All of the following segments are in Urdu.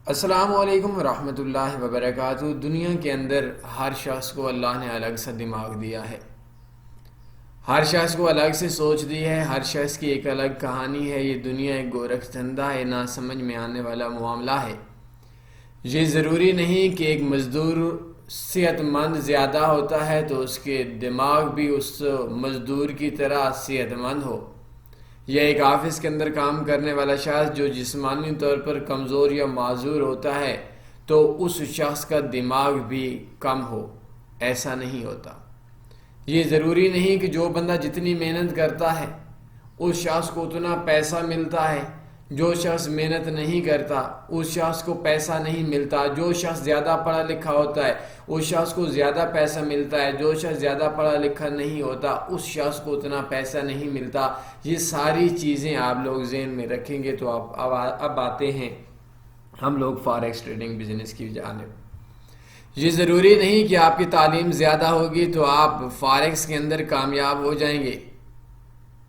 السلام علیکم ورحمۃ اللہ وبرکاتہ۔ دنیا کے اندر ہر شخص کو اللہ نے الگ سا دماغ دیا ہے، ہر شخص کو الگ سے سوچ دی ہے، ہر شخص کی ایک الگ کہانی ہے۔ یہ دنیا ایک گورکھ دھندا ہے، نہ سمجھ میں آنے والا معاملہ ہے۔ یہ ضروری نہیں کہ ایک مزدور صحت مند زیادہ ہوتا ہے تو اس کے دماغ بھی اس مزدور کی طرح صحت مند ہو، یا ایک آفس کے اندر کام کرنے والا شخص جو جسمانی طور پر کمزور یا معذور ہوتا ہے تو اس شخص کا دماغ بھی کم ہو۔ ایسا نہیں ہوتا۔ یہ ضروری نہیں کہ جو بندہ جتنی محنت کرتا ہے اس شخص کو اتنا پیسہ ملتا ہے، جو شخص محنت نہیں کرتا اس شخص کو پیسہ نہیں ملتا، جو شخص زیادہ پڑھا لکھا ہوتا ہے اس شخص کو زیادہ پیسہ ملتا ہے، جو شخص زیادہ پڑھا لکھا نہیں ہوتا اس شخص کو اتنا پیسہ نہیں ملتا۔ یہ ساری چیزیں آپ لوگ ذہن میں رکھیں گے تو اب آتے ہیں ہم لوگ فاریکس ٹریڈنگ بزنس کی جانب۔ یہ ضروری نہیں کہ آپ کی تعلیم زیادہ ہوگی تو آپ فاریکس کے اندر کامیاب ہو جائیں گے،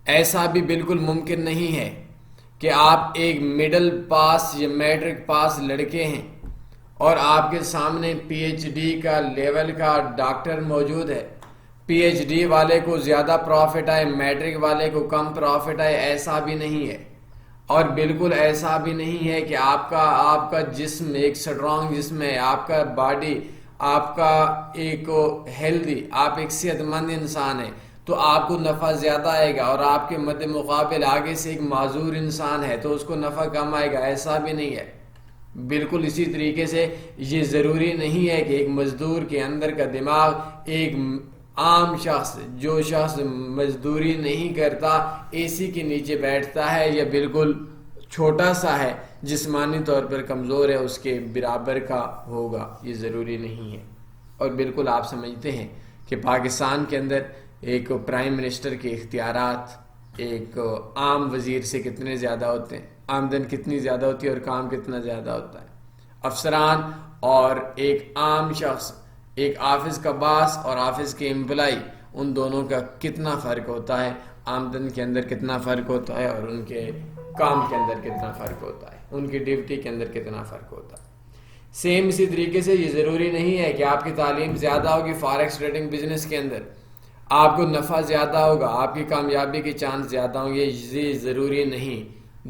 ایسا بھی بالکل ممکن نہیں ہے کہ آپ ایک مڈل پاس یا میٹرک پاس لڑکے ہیں اور آپ کے سامنے پی ایچ ڈی کا لیول کا ڈاکٹر موجود ہے، پی ایچ ڈی والے کو زیادہ پروفٹ آئے، میٹرک والے کو کم پروفٹ آئے، ایسا بھی نہیں ہے۔ اور بالکل ایسا بھی نہیں ہے کہ آپ کا جسم ایک سٹرانگ جسم ہے، آپ کا باڈی، آپ کا ایک ہیلدی، آپ ایک صحت مند انسان ہے تو آپ کو نفع زیادہ آئے گا، اور آپ کے مد مقابل آگے سے ایک معذور انسان ہے تو اس کو نفع کم آئے گا، ایسا بھی نہیں ہے۔ بالکل اسی طریقے سے یہ ضروری نہیں ہے کہ ایک مزدور کے اندر کا دماغ ایک عام شخص، جو شخص مزدوری نہیں کرتا، اے سی کے نیچے بیٹھتا ہے یا بالکل چھوٹا سا ہے، جسمانی طور پر کمزور ہے، اس کے برابر کا ہوگا، یہ ضروری نہیں ہے۔ اور بالکل آپ سمجھتے ہیں کہ پاکستان کے اندر ایک پرائم منسٹر کے اختیارات ایک عام وزیر سے کتنے زیادہ ہوتے ہیں، آمدن کتنی زیادہ ہوتی ہے اور کام کتنا زیادہ ہوتا ہے۔ افسران اور ایک عام شخص، ایک آفس کا باس اور آفس کے امپلائی، ان دونوں کا کتنا فرق ہوتا ہے، آمدن کے اندر کتنا فرق ہوتا ہے اور ان کے کام کے اندر کتنا فرق ہوتا ہے، ان کی ڈیوٹی کے اندر کتنا فرق ہوتا ہے۔ سیم اسی طریقے سے یہ ضروری نہیں ہے کہ آپ کی تعلیم زیادہ ہوگی فاریکس ٹریڈنگ بزنس کے اندر آپ کو نفع زیادہ ہوگا، آپ کی کامیابی کے چانس زیادہ ہوں گے، یہ ضروری نہیں۔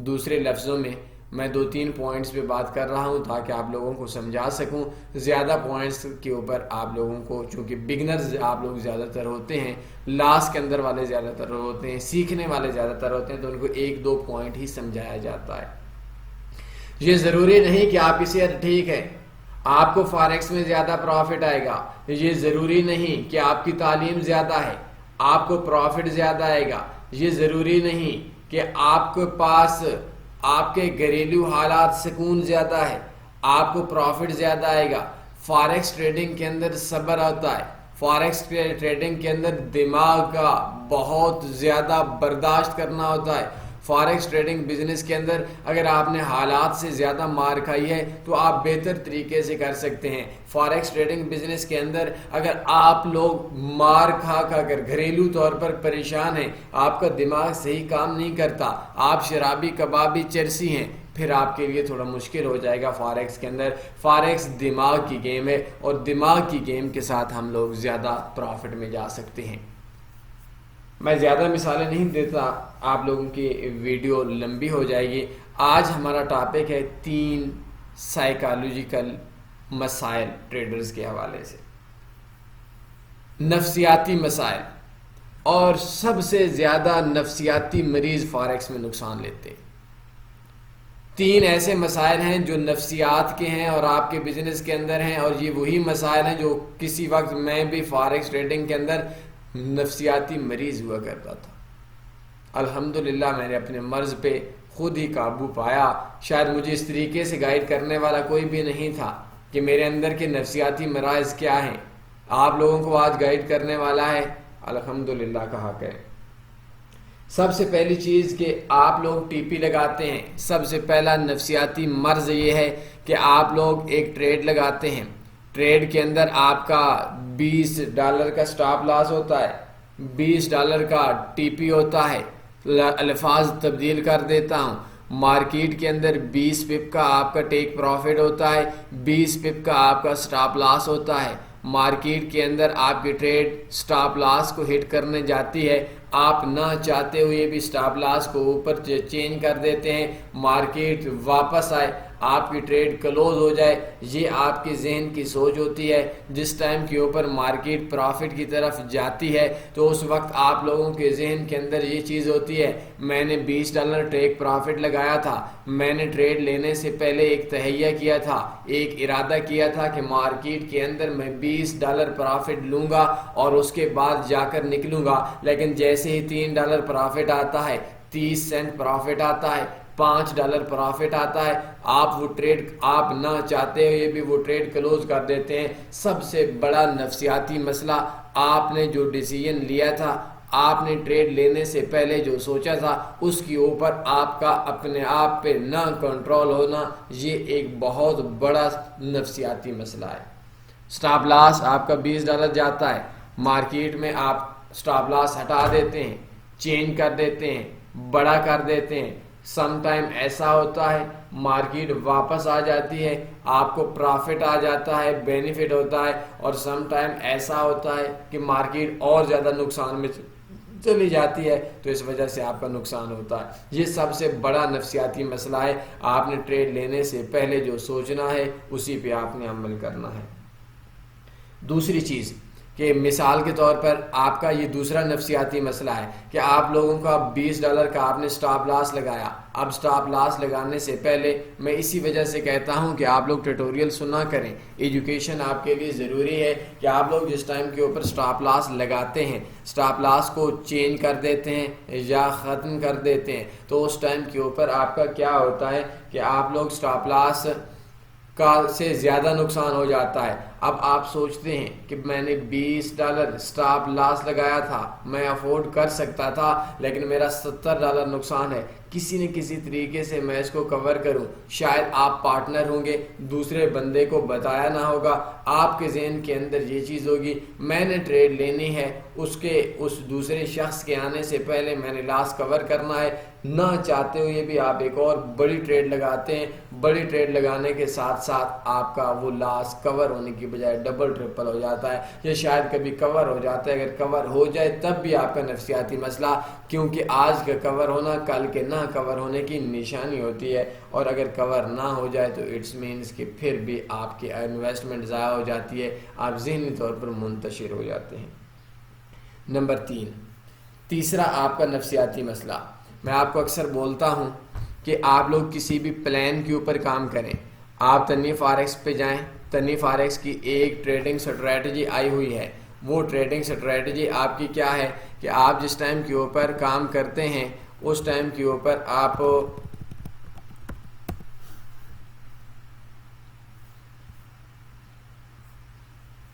دوسرے لفظوں میں میں 2-3 پوائنٹس پہ بات کر رہا ہوں تاکہ آپ لوگوں کو سمجھا سکوں۔ زیادہ پوائنٹس کے اوپر آپ لوگوں کو، چونکہ بگنرز آپ لوگ زیادہ تر ہوتے ہیں، لاس کے اندر والے زیادہ تر ہوتے ہیں، سیکھنے والے زیادہ تر ہوتے ہیں، تو ان کو 1-2 پوائنٹ ہی سمجھایا جاتا ہے۔ یہ ضروری نہیں کہ آپ کی صحت ٹھیک ہے آپ کو فاریکس میں زیادہ پروفٹ آئے گا، یہ ضروری نہیں کہ آپ کی تعلیم زیادہ ہے آپ کو پروفٹ زیادہ آئے گا، یہ ضروری نہیں کہ آپ کے پاس آپ کے گھریلو حالات سکون زیادہ ہے آپ کو پروفٹ زیادہ آئے گا۔ فاریکس ٹریڈنگ کے اندر صبر ہوتا ہے، فاریکس ٹریڈنگ کے اندر دماغ کا بہت زیادہ برداشت کرنا ہوتا ہے۔ فاریکس ٹریڈنگ بزنس کے اندر اگر آپ نے حالات سے زیادہ مار کھائی ہے تو آپ بہتر طریقے سے کر سکتے ہیں۔ فاریکس ٹریڈنگ بزنس کے اندر اگر آپ لوگ مار کھا کر گھریلو طور پر پریشان ہیں، آپ کا دماغ صحیح کام نہیں کرتا، آپ شرابی کبابی چرسی ہیں، پھر آپ کے لیے تھوڑا مشکل ہو جائے گا فاریکس کے اندر۔ فاریکس دماغ کی گیم ہے اور دماغ کی گیم کے ساتھ ہم لوگ زیادہ پروفٹ میں جا سکتے ہیں۔ میں زیادہ مثالیں نہیں دیتا، آپ لوگوں کی ویڈیو لمبی ہو جائے گی۔ آج ہمارا ٹاپک ہے 3 سائیکالوجیکل مسائل ٹریڈرز کے حوالے سے، نفسیاتی مسائل، اور سب سے زیادہ نفسیاتی مریض فاریکس میں نقصان لیتے ہیں۔ 3 ایسے مسائل ہیں جو نفسیات کے ہیں اور آپ کے بزنس کے اندر ہیں، اور یہ وہی مسائل ہیں جو کسی وقت میں بھی فاریکس ٹریڈنگ کے اندر نفسیاتی مریض ہوا کرتا تھا۔ الحمدللہ میں نے اپنے مرض پہ خود ہی قابو پایا، شاید مجھے اس طریقے سے گائیڈ کرنے والا کوئی بھی نہیں تھا کہ میرے اندر کے نفسیاتی مراض کیا ہیں۔ آپ لوگوں کو آج گائیڈ کرنے والا ہے، الحمدللہ کا حق ہے۔ سب سے پہلی چیز کہ آپ لوگ ٹی پی لگاتے ہیں، سب سے پہلا نفسیاتی مرض یہ ہے کہ آپ لوگ ایک ٹریڈ لگاتے ہیں، ٹریڈ کے اندر آپ کا $20 کا سٹاپ لاس ہوتا ہے، $20 کا ٹی پی ہوتا ہے، الفاظ تبدیل کر دیتا ہوں، مارکیٹ کے اندر 20 پپ کا آپ کا ٹیک پروفٹ ہوتا ہے، 20 پپ کا آپ کا سٹاپ لاس ہوتا ہے۔ مارکیٹ کے اندر آپ کی ٹریڈ سٹاپ لاس کو ہٹ کرنے جاتی ہے، آپ نہ چاہتے ہوئے بھی سٹاپ لاس کو اوپر چینج کر دیتے ہیں، مارکیٹ واپس آئے، آپ کی ٹریڈ کلوز ہو جائے، یہ آپ کے ذہن کی سوچ ہوتی ہے۔ جس ٹائم کے اوپر مارکیٹ پروفٹ کی طرف جاتی ہے تو اس وقت آپ لوگوں کے ذہن کے اندر یہ چیز ہوتی ہے، میں نے $20 ٹیک پروفٹ لگایا تھا، میں نے ٹریڈ لینے سے پہلے ایک تہیہ کیا تھا، ایک ارادہ کیا تھا کہ مارکیٹ کے اندر میں $20 پروفٹ لوں گا اور اس کے بعد جا کر نکلوں گا، لیکن جیسے ہی $3 پروفٹ آتا ہے، 30 سینٹ پروفٹ آتا ہے، $5 پروفٹ آتا ہے، آپ وہ ٹریڈ آپ نہ چاہتے ہوئے بھی وہ ٹریڈ کلوز کر دیتے ہیں۔ سب سے بڑا نفسیاتی مسئلہ، آپ نے جو ڈیسیژن لیا تھا، آپ نے ٹریڈ لینے سے پہلے جو سوچا تھا اس کے اوپر آپ کا اپنے آپ پہ نہ کنٹرول ہونا، یہ ایک بہت بڑا نفسیاتی مسئلہ ہے۔ سٹاپ لاس آپ کا $20 جاتا ہے، مارکیٹ میں آپ سٹاپ لاس ہٹا دیتے ہیں، چینج کر دیتے ہیں، بڑا کر دیتے ہیں، سم ٹائم ایسا ہوتا ہے مارکیٹ واپس آ جاتی ہے، آپ کو پرافٹ آ جاتا ہے، بینیفٹ ہوتا ہے، اور سم ٹائم ایسا ہوتا ہے کہ مارکیٹ اور زیادہ نقصان میں چلی جاتی ہے تو اس وجہ سے آپ کا نقصان ہوتا ہے۔ یہ سب سے بڑا نفسیاتی مسئلہ ہے، آپ نے ٹریڈ لینے سے پہلے جو سوچنا ہے اسی پہ آپ نے عمل کرنا ہے۔ دوسری چیز کہ مثال کے طور پر آپ کا یہ دوسرا نفسیاتی مسئلہ ہے کہ آپ لوگوں کا $20 کا آپ نے سٹاپ لاس لگایا۔ اب سٹاپ لاس لگانے سے پہلے میں اسی وجہ سے کہتا ہوں کہ آپ لوگ ٹیوٹوریل سنا کریں، ایجوکیشن آپ کے لیے ضروری ہے کہ آپ لوگ جس ٹائم کے اوپر سٹاپ لاس لگاتے ہیں، سٹاپ لاس کو چینج کر دیتے ہیں یا ختم کر دیتے ہیں، تو اس ٹائم کے اوپر آپ کا کیا ہوتا ہے کہ آپ لوگ سٹاپ لاس کا سے زیادہ نقصان ہو جاتا ہے۔ اب آپ سوچتے ہیں کہ میں نے $20 سٹاپ لاس لگایا تھا، میں افورڈ کر سکتا تھا، لیکن میرا $70 نقصان ہے، کسی نہ کسی طریقے سے میں اس کو کور کروں۔ شاید آپ پارٹنر ہوں گے، دوسرے بندے کو بتایا نہ ہوگا، آپ کے ذہن کے اندر یہ چیز ہوگی میں نے ٹریڈ لینی ہے، اس دوسرے شخص کے آنے سے پہلے میں نے لاس کور کرنا ہے، نہ چاہتے ہوئے بھی آپ ایک اور بڑی ٹریڈ لگاتے ہیں، بڑی ٹریڈ لگانے کے ساتھ ساتھ آپ کا وہ لاس کور ہونے کی بجائے ڈبل ٹرپل ہو جاتا ہے، یا شاید کبھی کور ہو جاتا ہے۔ اگر کور ہو جائے تب بھی آپ کا نفسیاتی مسئلہ، کیونکہ آج کا کور ہونا کل کے نہ کور ہونے کی نشانی ہوتی ہے، اور اگر کور نہ ہو جائے تو اٹس مینس کہ پھر بھی آپ کی انویسٹمنٹ ضائع ہو جاتی ہے، آپ ذہنی طور پر منتشر ہو جاتے ہیں۔ نمبر 3، تیسرا آپ کا نفسیاتی مسئلہ، میں آپ کو اکثر بولتا ہوں کہ آپ لوگ کسی بھی پلان کے اوپر کام کریں، آپ تنویر فاریکس پہ جائیں، تنویر فاریکس کی ایک ٹریڈنگ سٹریٹجی آئی ہوئی ہے، وہ ٹریڈنگ سٹریٹجی آپ کی کیا ہے کہ آپ جس ٹائم کے اوپر کام کرتے ہیں اس ٹائم کے اوپر آپ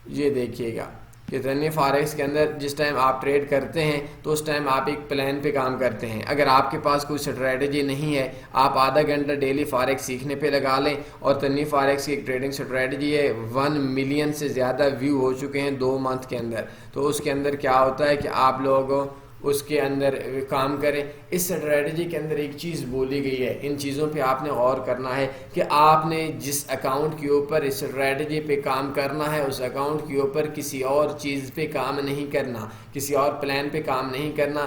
یہ دیکھیے گا کہ تنویر فاریکس کے اندر جس ٹائم آپ ٹریڈ کرتے ہیں تو اس ٹائم آپ ایک پلان پہ کام کرتے ہیں۔ اگر آپ کے پاس کوئی سٹریٹجی نہیں ہے، آپ آدھا گھنٹہ ڈیلی فاریکس سیکھنے پہ لگا لیں، اور تنویر فاریکس کی ایک ٹریڈنگ سٹریٹجی ہے، 1 ملین سے زیادہ ویو ہو چکے ہیں 2 منتھ کے اندر، تو اس کے اندر کیا ہوتا ہے کہ آپ لوگ اس کے اندر کام کریں۔ اس سٹریٹجی کے اندر ایک چیز بولی گئی ہے، ان چیزوں پہ آپ نے غور کرنا ہے کہ آپ نے جس اکاؤنٹ کے اوپر اس سٹریٹجی پہ کام کرنا ہے اس اکاؤنٹ کے اوپر کسی اور چیز پہ کام نہیں کرنا، کسی اور پلان پہ کام نہیں کرنا،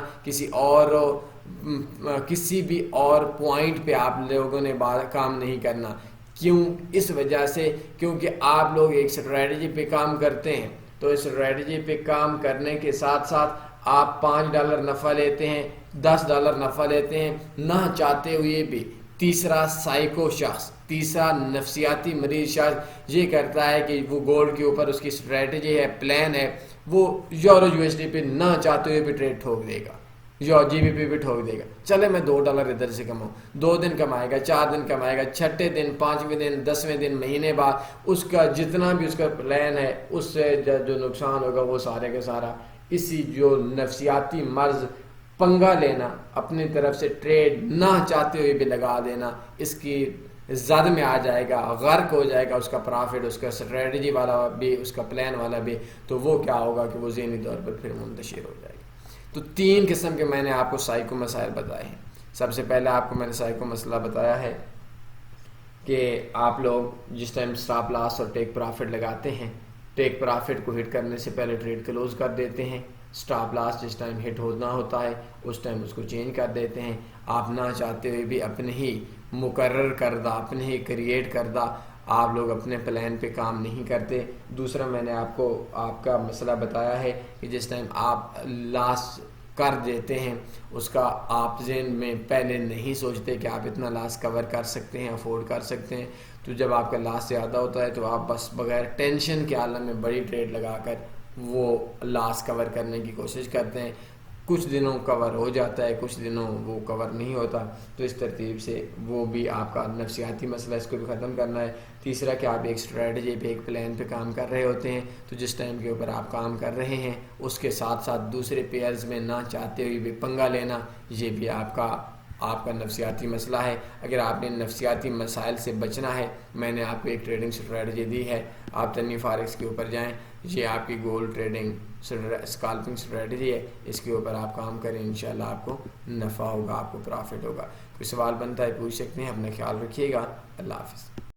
کسی بھی اور پوائنٹ پہ آپ لوگوں نے کام نہیں کرنا۔ کیوں؟ اس وجہ سے کیونکہ آپ لوگ ایک سٹریٹجی پہ کام کرتے ہیں، تو اس سٹریٹجی پہ کام کرنے کے ساتھ ساتھ آپ $5 نفع لیتے ہیں، $10 نفع لیتے ہیں، نہ چاہتے ہوئے بھی۔ تیسرا سائیکو شخص، تیسرا نفسیاتی مریض شخص یہ کرتا ہے کہ وہ گولڈ کے اوپر اس کی سٹریٹجی ہے، پلان ہے، وہ یورو USD پہ نہ چاہتے ہوئے بھی ٹریڈ ٹھوک دے گا، یا GBP بھی ٹھوک دے گا، چلے میں $2 ادھر سے کماؤں، 2 دن کمائے گا، 4 دن کمائے گا، 6 دن، 5ویں دن، 10ویں دن، مہینے بعد اس کا جتنا بھی اس کا پلان ہے اس سے جو نقصان ہوگا وہ سارے کا سارا اسی جو نفسیاتی مرض، پنگا لینا، اپنی طرف سے ٹریڈ نہ چاہتے ہوئے بھی لگا دینا، اس کی زد میں آ جائے گا، غرق ہو جائے گا اس کا پرافٹ، اس کا اسٹریٹجی والا بھی، اس کا پلان والا بھی، تو وہ کیا ہوگا کہ وہ ذہنی طور پر پھر منتشر ہو جائے گا۔ تو 3 قسم کے میں نے آپ کو سائیکو مسائل بتائے ہیں۔ سب سے پہلے آپ کو میں نے سائیکو مسئلہ بتایا ہے کہ آپ لوگ جس ٹائم اسٹاپ لاس اور ٹیک پرافٹ لگاتے ہیں، ٹیک پرافٹ کو ہٹ کرنے سے پہلے ٹریڈ کلوز کر دیتے ہیں، اسٹاپ لاس جس ٹائم ہٹ ہونا ہوتا ہے اس ٹائم اس کو چینج کر دیتے ہیں۔ آپ نہ چاہتے ہوئے بھی اپنے ہی مقرر کردہ، اپنے ہی کریٹ کردہ آپ لوگ اپنے پلان پہ کام نہیں کرتے۔ دوسرا میں نے آپ کو آپ کا مسئلہ بتایا ہے کہ جس ٹائم آپ لاس کر دیتے ہیں اس کا آپ ذہن میں پہلے نہیں سوچتے کہ آپ اتنا لاس کور کر سکتے ہیں، افورڈ کر سکتے ہیں، تو جب آپ کا لاس زیادہ ہوتا ہے تو آپ بس بغیر ٹینشن کے عالم میں بڑی ٹریڈ لگا کر وہ لاس کور کرنے کی کوشش کرتے ہیں۔ کچھ دنوں کور ہو جاتا ہے، کچھ دنوں وہ کور نہیں ہوتا، تو اس ترتیب سے وہ بھی آپ کا نفسیاتی مسئلہ، اس کو بھی ختم کرنا ہے۔ تیسرا کہ آپ ایک اسٹریٹجی پہ، ایک پلان پہ کام کر رہے ہوتے ہیں، تو جس ٹائم کے اوپر آپ کام کر رہے ہیں اس کے ساتھ ساتھ دوسرے پیئرز میں نہ چاہتے ہوئے بھی پنگا لینا، یہ بھی آپ کا نفسیاتی مسئلہ ہے۔ اگر آپ نے نفسیاتی مسائل سے بچنا ہے، میں نے آپ کو ایک ٹریڈنگ اسٹریٹجی دی ہے، آپ تنوی فارکس کے اوپر جائیں، یہ آپ کی گولڈ ٹریڈنگ اسکالپنگ اسٹریٹجی ہے، اس کے اوپر آپ کام کریں، انشاءاللہ آپ کو نفع ہوگا، آپ کو پرافٹ ہوگا۔ کوئی سوال بنتا ہے پوچھ سکتے ہیں، اپنا خیال رکھیے گا، اللہ حافظ۔